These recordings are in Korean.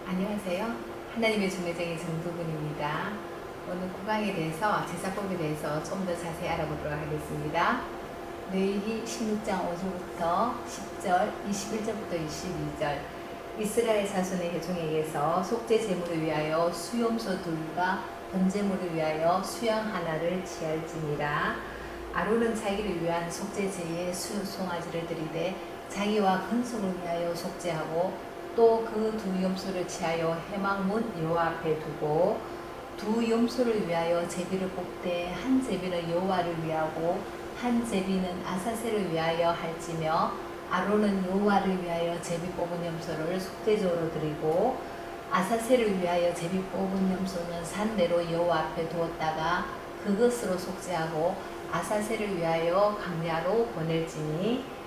안녕하세요. 하나님의 중매쟁이 정두분입니다. 오늘 구강에 대해서 제사법에 대해서 좀 더 자세히 알아보도록 하겠습니다. 레위기 16장 5절부터 10절, 21절부터 22절. 이스라엘 자손의 회중에게서 속죄 제물을 위하여 수염소 둘과 번제물을 위하여 수양 하나를 취할지니라. 아론은 자기를 위한 속죄제에 수송아지를 드리되 자기와 근속을 위하여 속죄하고 또 그 두 염소를 취하여 회막문 여호와 앞에 두고 두 염소를 위하여 제비를 뽑되 한 제비는 여호와를 위하고 한 제비는 아사셀을 위하여 할지며 아론은 여호와를 위하여 제비 뽑은 염소를 속죄제로 드리고 아사셀을 위하여 제비 뽑은 염소는 산내로 여호와 앞에 두었다가 그것으로 속죄하고 아사셀을 위하여 강야로 보낼지니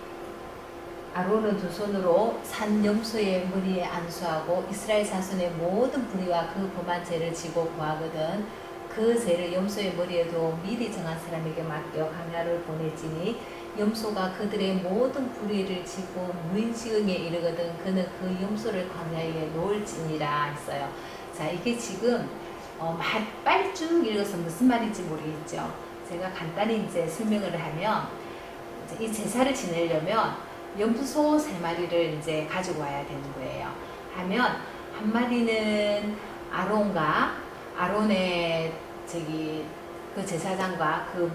아론은 두 손으로 산 염소의 머리에 안수하고 이스라엘 자손의 모든 불의와 그 범한 죄를 지고 구하거든 그 죄를 염소의 머리에 두어 미리 정한 사람에게 맡겨 강야를 보낼지니 염소가 그들의 모든 불의를 지고 무인지경에 이르거든 그는 그 염소를 광야에 놓을지니라 했어요. 자, 이게 지금 빨리 쭉 읽어서 무슨 말인지 모르겠죠. 제가 간단히 이제 설명을 하면 이 제사를 지내려면 염소 3마리를 이제 가지고 와야 되는 거예요. 하면 한 마리는 아론의 그 제사장과 그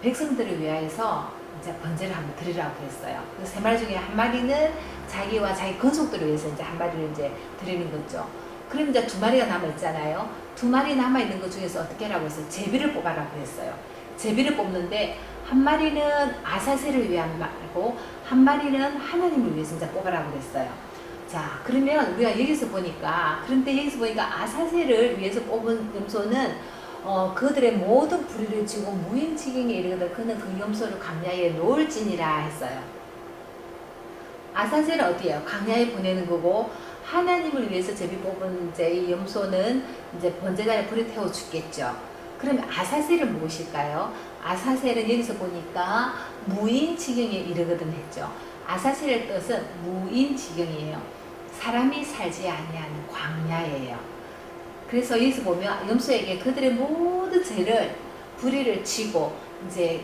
백성들을 위하여서 이제 번제를 한번 드리라고 했어요. 그 3마리 중에 한 마리는 자기와 자기 근속들을 위해서 이제 한 마리를 이제 드리는 거죠. 그럼 이제 2마리가 남아 있잖아요. 2마리 남아 있는 것 중에서 어떻게 하라고 했어요? 제비를 뽑아라고 했어요. 제비를 뽑는데 한 마리는 아사셀을 위한 말고 한 마리는 하나님을 위해서 이제 뽑아라고 그랬어요. 자, 그러면 우리가 여기서 보니까 아사셀을 위해서 뽑은 염소는 그들의 모든 불의를 지고 무인지경에 이르거든 그는 그 염소를 강야에 놓을지니라 했어요. 아사셀은 어디예요? 강야에 보내는 거고 하나님을 위해서 제비 뽑은 이제 이 염소는 이제 번제단에 불에 태워 죽겠죠. 그러면 아사셀은 무엇일까요? 아사셀은 여기서 보니까 무인지경에 이르거든 했죠. 아사셀의 뜻은 무인지경이에요. 사람이 살지 아니하는 광야예요. 그래서 여기서 보면 염소에게 그들의 모든 죄를 불의를 치고 이제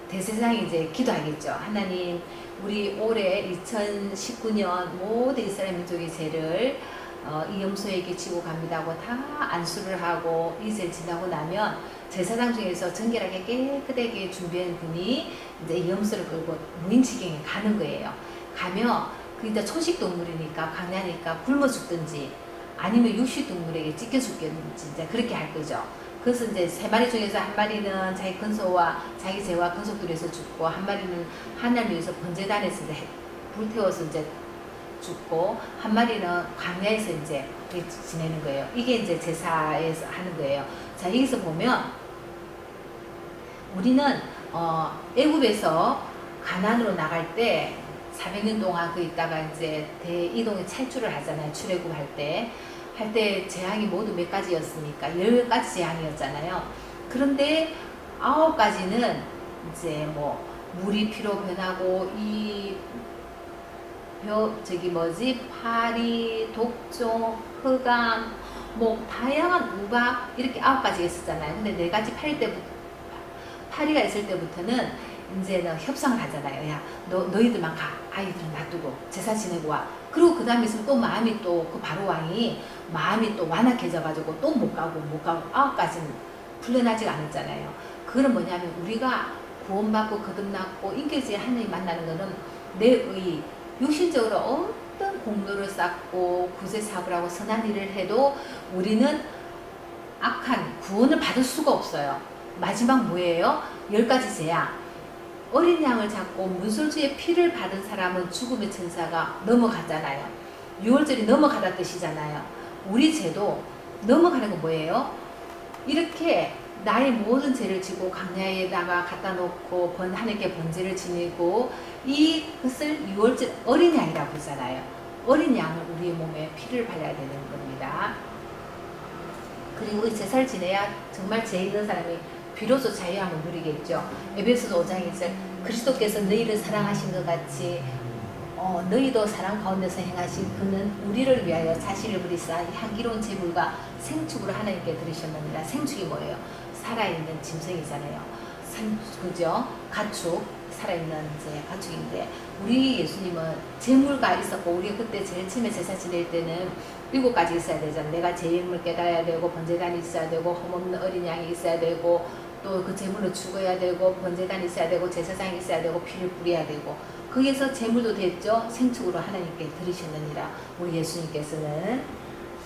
대제사장이 이제 기도하겠죠. 하나님, 우리 올해 2019년 모든 이스라엘 민족의 죄를 이 염소에게 지고 갑니다 하고 다 안수를 하고 이제 지나고 나면 제사장 중에서 정결하게 깨끗하게 준비한 분이 이제 이 염소를 끌고 무인지경에 가는 거예요. 가면 그 이제 초식 동물이니까 강야니까 굶어 죽든지 아니면 육식 동물에게 찢겨 죽겠는지 이제 그렇게 할 거죠. 그래서 이제 3마리 중에서 한 마리는 자기 근소와 자기 죄와 근속들에서 죽고 한 마리는 하나님 위해서 번제단에서 이제 불태워서 이제 죽고 한 마리는 광야에서 이제 지내는 거예요. 이게 이제 제사에서 하는 거예요. 자, 여기서 보면 우리는 애굽에서 가나안으로 나갈 때 400년 동안 그 있다가 이제 대이동에 탈출을 하잖아요. 출애굽 할 때 재앙이 모두 몇 가지였습니까? 10가지 재앙이었잖아요. 그런데 9가지는 이제 뭐 물이 피로 변하고 파리, 독종, 흑암, 뭐 다양한 우박 이렇게 9가지가 있었잖아요. 근데 4가지 파리가 있을 때부터는 이제는 협상을 하잖아요. 야, 너희들만 가. 아이들은 놔두고 제사 지내고 와. 그리고 그 다음에 있으면 또 마음이 또 그 바로 왕이 마음이 또 완악해져가지고 또 못 가고 9가지는 풀려나지가 않았잖아요. 그건 뭐냐면 우리가 구원받고 거듭났고 인격적인 하나님 만나는 거는 내의 육신적으로 어떤 공로를 쌓고 구제사업을 하고 선한 일을 해도 우리는 악한 구원을 받을 수가 없어요. 마지막 뭐예요? 10가지 죄야. 어린 양을 잡고 문설주의 피를 받은 사람은 죽음의 천사가 넘어갔잖아요. 6월절이 넘어가다 뜻이잖아요. 우리 죄도 넘어가는 건 뭐예요? 이렇게 나의 모든 죄를 지고 강야에다가 갖다 놓고 하나님께 번제를 지내고 이것을 6월절 어린 양이라고 하잖아요. 어린 양을 우리의 몸에 피를 발라야 되는 겁니다. 그리고 이 제사를 지내야 정말 죄 있는 사람이 비로소 자유함을 누리겠죠. 에베소서 5장에 있을 그리스도께서 너희를 사랑하신 것 같이 너희도 사랑 가운데서 행하신 그는 우리를 위하여 자신을 버리사 향기로운 제물과 생축으로 하나님께 드리셨느니라. 생축이 뭐예요? 살아있는 짐승이잖아요. 그죠? 가축, 살아있는 이제 가축인데, 우리 예수님은 제물가 있었고, 우리가 그때 제일 처음에 제사 지낼 때는 7가지 있어야 되잖아요. 내가 제임을 깨달아야 되고, 번제단이 있어야 되고, 흠없는 어린 양이 있어야 되고, 또 그 제물을 죽어야 되고, 번제단이 있어야 되고, 제사장이 있어야 되고, 피를 뿌려야 되고, 거기에서 제물도 됐죠. 생축으로 하나님께 드리셨느니라. 우리 예수님께서는.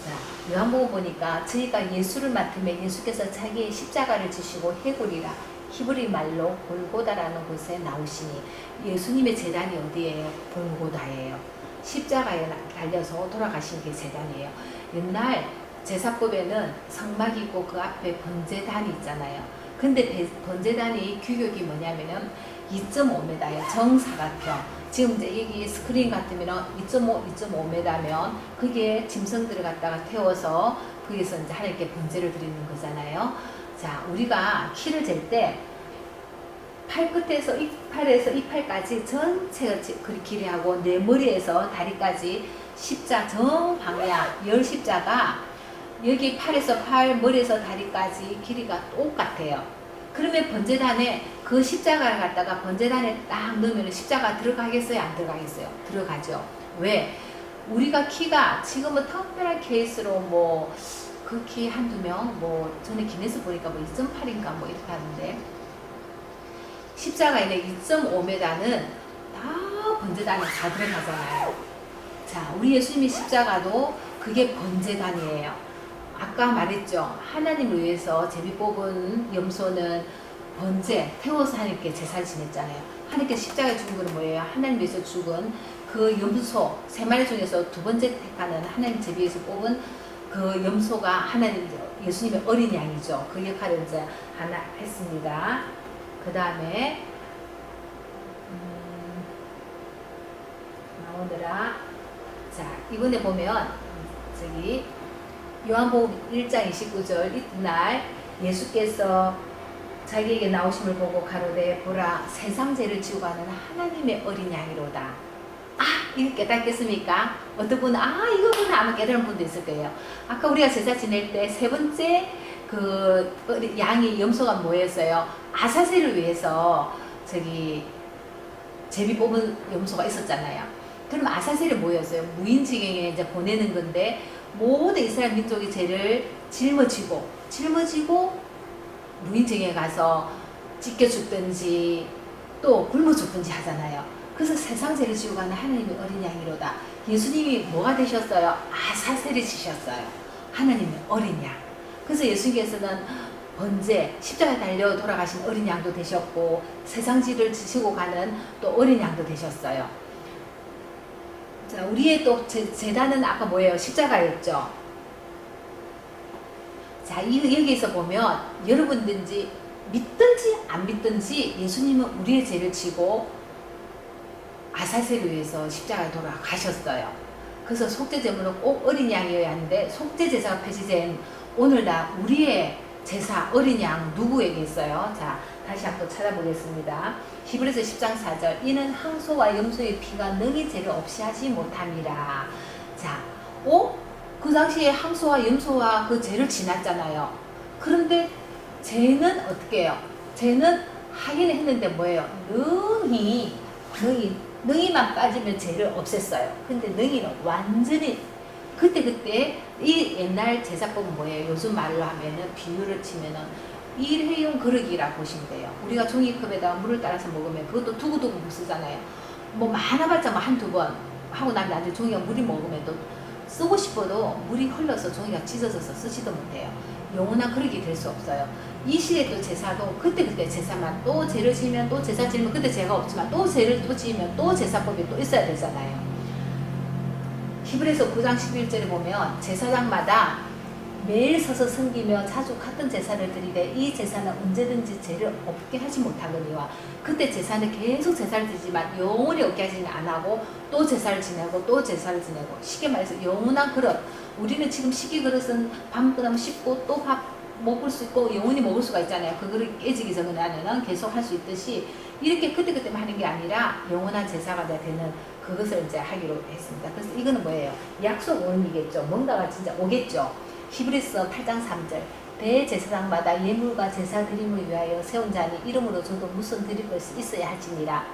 자, 요한복음 보니까 저희가 예수를 맡으면 예수께서 자기의 십자가를 지시고 해골이라 히브리 말로 골고다라는 곳에 나오시니, 예수님의 제단이 어디예요? 골고다예요. 십자가에 달려서 돌아가신 게 제단이에요. 옛날 제사법에는 성막 있고 그 앞에 번제단이 있잖아요. 근데 번제단이 규격이 뭐냐면은 2.5m예요. 정사각형. 지금 이제 여기 스크린 같으면 2.5m면 그게 짐승들을 갖다가 태워서 거기서 이제 하나님께 번제를 드리는 거잖아요. 자, 우리가 키를 잴 때 팔끝에서 이팔에서 이팔까지 전체가 길이 하고 내 머리에서 다리까지 십자 정방향 10십자가 여기 팔에서 팔, 머리에서 다리까지 길이가 똑같아요. 그러면 번제단에 그 십자가를 갖다가 번제단에 딱 넣으면 십자가 들어가겠어요? 안 들어가겠어요? 들어가죠. 왜? 우리가 키가 지금은 특별한 케이스로 뭐 그 키 한두 명, 뭐 전에 기내에서 보니까 뭐 2.8인가 뭐 이렇게 하는데, 십자가에 2.5m는 다 번제단에 다 들어가잖아요. 자, 우리 예수님의 십자가도 그게 번제단이에요. 아까 말했죠. 하나님을 위해서 제비 뽑은 염소는 번제, 태워서 하나님께 제사를 지냈잖아요. 하나님께 십자가에 죽은 건 뭐예요? 하나님 위해서 죽은 그 염소 3마리 중에서 2번째 택하는 하나님 제비에서 뽑은 그 염소가 하나님, 예수님의 어린 양이죠. 그 역할을 이제 하나 했습니다. 그 다음에 나오더라. 자, 이번에 보면 저기 요한복음 1장 29절, 이튿날 예수께서 자기에게 나오심을 보고 가로되 보라 세상 죄를 지고 가는 하나님의 어린 양이로다. 아, 이거 깨닫겠습니까? 어떤 분은 이거는 아마 깨달은 분도 있을 거예요. 아까 우리가 제사 지낼 때 3번째 그 양이 염소가 뭐였어요? 아사셀을 위해서 저기 제비 뽑은 염소가 있었잖아요. 그럼 아사셀이 뭐였어요? 무인지경에 이제 보내는 건데, 모든 이스라엘 민족이 죄를 짊어지고 무인지경에 가서 찢겨 죽든지 또 굶어 죽든지 하잖아요. 그래서 세상 죄를 지고 가는 하나님의 어린 양이로다. 예수님이 뭐가 되셨어요? 아사셀이 지셨어요. 하나님의 어린 양. 그래서 예수님께서는 번제, 십자가에 달려 돌아가신 어린 양도 되셨고, 세상 죄를 지시고 가는 또 어린 양도 되셨어요. 자, 우리의 또 제단은 아까 뭐예요? 십자가였죠. 자, 여기에서 보면 여러분든지 믿든지 안 믿든지 예수님은 우리의 죄를 지고 아사셀을 위해서 십자가에 돌아가셨어요. 그래서 속죄제물은 꼭 어린 양이어야 하는데, 속죄제사가 폐지된 오늘날 우리의 제사 어린 양 누구에게 있어요? 자, 다시 한번 찾아보겠습니다. 히브리서 10장 4절, 이는 항소와 염소의 피가 능히 죄를 없이 하지 못함이라. 자, 그 당시에 항소와 염소와 그 죄를 지났잖아요. 그런데 죄는 어떻게 해요? 죄는 하긴 했는데 뭐예요? 능히만 빠지면 죄를 없앴어요. 근데 능히는 완전히 그때 이 옛날 제사법은 뭐예요? 요즘 말로 하면은 비유를 치면은 일회용 그릇이라 보시면 돼요. 우리가 종이컵에다가 물을 따라서 먹으면 그것도 두고두고 못 쓰잖아요. 뭐 많아봤자 뭐 한두 번 하고 나면 나중에 종이가 물이 먹으면 또 쓰고 싶어도 물이 흘러서 종이가 찢어져서 쓰지도 못해요. 영원한 그릇이 될 수 없어요. 이 시대 또 제사도 그때 제사만 또 죄를 지으면 또 제사 지으면 그때 죄가 없지만 또 죄를 또 지으면 또 제사법이 또 있어야 되잖아요. 히브리서 9장 11절에 보면 제사장마다 매일 서서 섬기며 자주 같은 제사를 드리되 이 제사는 언제든지 죄를 없게 하지 못하거니와, 그때 제사는 계속 제사를 드리지만 영원히 없게 하지는 안 하고 또 제사를 지내고 또 제사를 지내고, 쉽게 말해서 영원한 그릇. 우리는 지금 식기 그릇은 밥 끝나면 씻고 또 밥 먹을 수 있고 영원히 먹을 수가 있잖아요. 그거를 깨지기 전에는 계속 할 수 있듯이 이렇게 그때그때만 하는 게 아니라 영원한 제사가 되는 그것을 이제 하기로 했습니다. 그래서 이거는 뭐예요? 약속 원이겠죠. 뭔가가 진짜 오겠죠. 히브리서 8장 3절 대제사장마다 예물과 제사 드림을 위하여 세운 자니 이름으로 저도 무슨 드릴 것이 있어야 할지니라.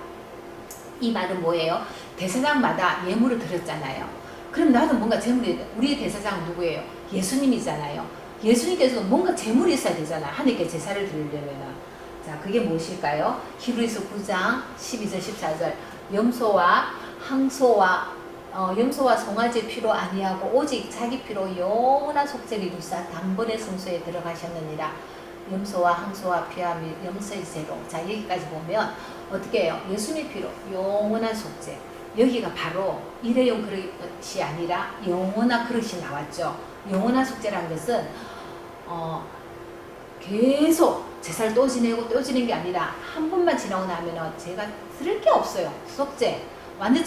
이 말은 뭐예요? 대제사장마다 예물을 드렸잖아요. 그럼 나도 뭔가 재물이, 우리의 대제사장 누구예요? 예수님이잖아요. 예수님께서도 뭔가 재물이 있어야 되잖아요. 하나님께 제사를 드리려면은. 자, 그게 무엇일까요? 히브리서 9장 12절 14절 염소와 항소와 염소와 송아지 피로 아니하고 오직 자기 피로 영원한 속죄를 이루사 단번에 성소에 들어가셨느니라. 염소와 항소와 피와 및 염소의 죄로. 자, 여기까지 보면 어떻게 해요? 예수님의 피로 영원한 속죄. 여기가 바로 일회용 그릇이 아니라 영원한 그릇이 나왔죠. 영원한 속죄라는 것은 계속 제사를 또 지내고 또 지내는 게 아니라 한 번만 지나고 나면 제가 들을 게 없어요. 속죄. 완전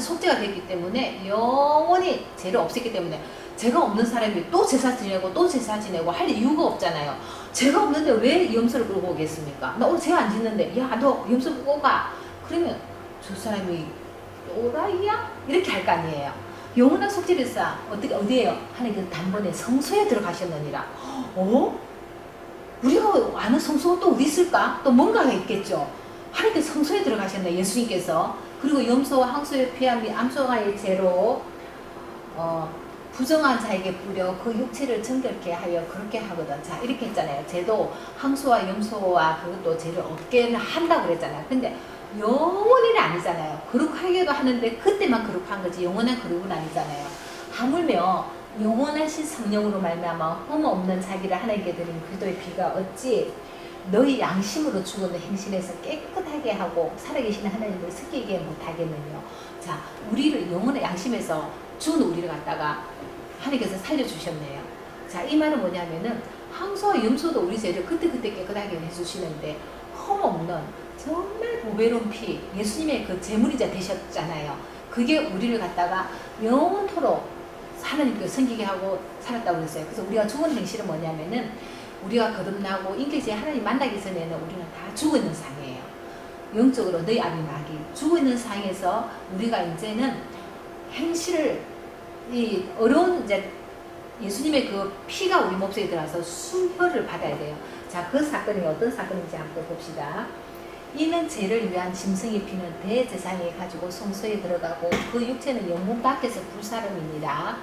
속죄가 됐기 때문에 영원히 죄를 없앴기 때문에 죄가 없는 사람이 또 제사 지내고 또 제사 지내고 할 이유가 없잖아요. 죄가 없는데 왜 염소를 끌고 오겠습니까? 나 오늘 죄 안 짓는데 야 너 염소 끌고 가. 그러면 저 사람이 오라이야? 이렇게 할 거 아니에요. 영원한 속죄를사 어디에요? 하나님 단번에 성소에 들어가셨느니라. 우리가 아는 성소가 또 어디 있을까? 또 뭔가가 있겠죠. 하나님께 성소에 들어가셨네, 예수님께서. 그리고 염소와 항소의 피와 및 암소가의 죄로 부정한 자에게 뿌려 그 육체를 정결케 하여 그렇게 하거든. 자, 이렇게 했잖아요. 죄도 항소와 염소와 그것도 죄를 없게 한다고 그랬잖아요. 근데 영원히는 아니잖아요. 거룩하게도 하는데 그때만 거룩한 거지 영원한 거룩은 아니잖아요. 하물며 영원하신 성령으로 말미암아 흠 없는 자기를 하나님께 드린 그리스도의 피가 어찌 너희 양심으로 죽었는 행실에서 깨끗하게 하고 살아계시는 하나님을 스키게 못하겠느냐. 자, 우리를 영혼의 양심에서 죽은 우리를 갖다가 하나님께서 살려주셨네요. 자, 이 말은 뭐냐면은 항소와 염소도 우리 죄를 그때그때 깨끗하게 해주시는데 흠 없는 정말 보배로운 피, 예수님의 그 제물이자 되셨잖아요. 그게 우리를 갖다가 영원토록 하나님께 섬기게 하고 살았다고 그랬어요. 그래서 우리가 죽은 행실은 뭐냐면은 우리가 거듭나고 인격체에 하나님 만나기 전에는 우리는 다 죽어 있는 상이에요. 영적으로 너희 아비 마귀 죽어 있는 상에서 우리가 이제는 행실을 이 어려운 이제 예수님의 그 피가 우리 몸속에 들어가서 순혈을 받아야 돼요. 자, 그 사건이 어떤 사건인지 한번 봅시다. 이는 죄를 위한 짐승의 피는 대제사장이 가지고 성소에 들어가고 그 육체는 영문 밖에서 불사름이니라.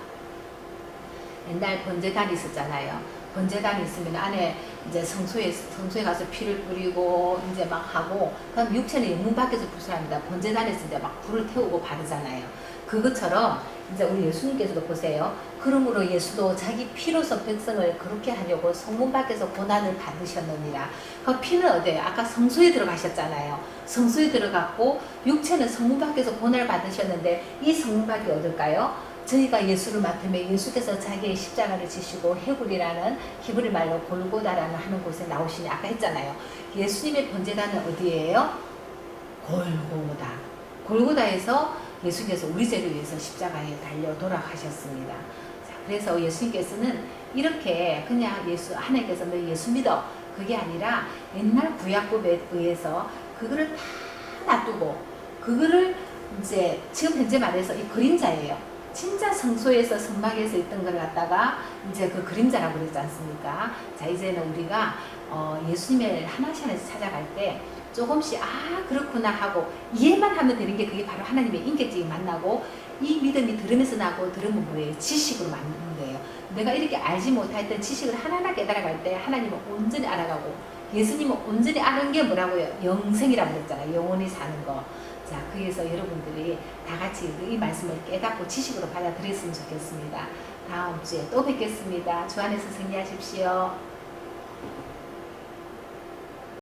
옛날 번제단이 있었잖아요. 번제단이 있으면 안에 이제 성소에 가서 피를 뿌리고 이제 막 하고, 그럼 육체는 영문 밖에서 불사합니다. 번제단에서 이제 막 불을 태우고 바르잖아요. 그것처럼 이제 우리 예수님께서도 보세요. 그러므로 예수도 자기 피로서 백성을 그렇게 하려고 성문 밖에서 고난을 받으셨느니라. 그 피는 어디예요? 아까 성소에 들어가셨잖아요. 성소에 들어갔고 육체는 성문 밖에서 고난을 받으셨는데 이 성문 밖이 어딜까요? 저희가 예수를 맡으면 예수께서 자기의 십자가를 지시고 해굴이라는 히브리 말로 골고다라는 하는 곳에 나오시니 아까 했잖아요. 예수님의 번제단은 어디예요? 골고다. 골고다에서 예수님께서 우리 죄를 위해서 십자가에 달려 돌아가셨습니다. 자, 그래서 예수님께서는 이렇게 그냥 하나님께서 너 예수 믿어. 그게 아니라 옛날 구약법에 의해서 그거를 다 놔두고 그거를 이제 지금 현재 말해서 이 그림자예요. 진짜 성소에서 성막에서 있던 걸 갖다가 이제 그 그림자라고 그랬지 않습니까? 자, 이제는 우리가 예수님의 하나씩 하나씩 찾아갈 때 조금씩 그렇구나 하고 이해만 하면 되는 게 그게 바로 하나님의 인격적인 만나고, 이 믿음이 들으면서 나고 들으면 뭐예요? 지식으로 만드는 거예요. 내가 이렇게 알지 못했던 지식을 하나하나 깨달아갈 때 하나님은 온전히 알아가고, 예수님은 온전히 아는 게 뭐라고요? 영생이라고 그랬잖아요. 영원히 사는 거. 자, 그래서 여러분들이 다 같이 이 말씀을 깨닫고 지식으로 받아들였으면 좋겠습니다. 다음 주에 또 뵙겠습니다. 주 안에서 승리하십시오.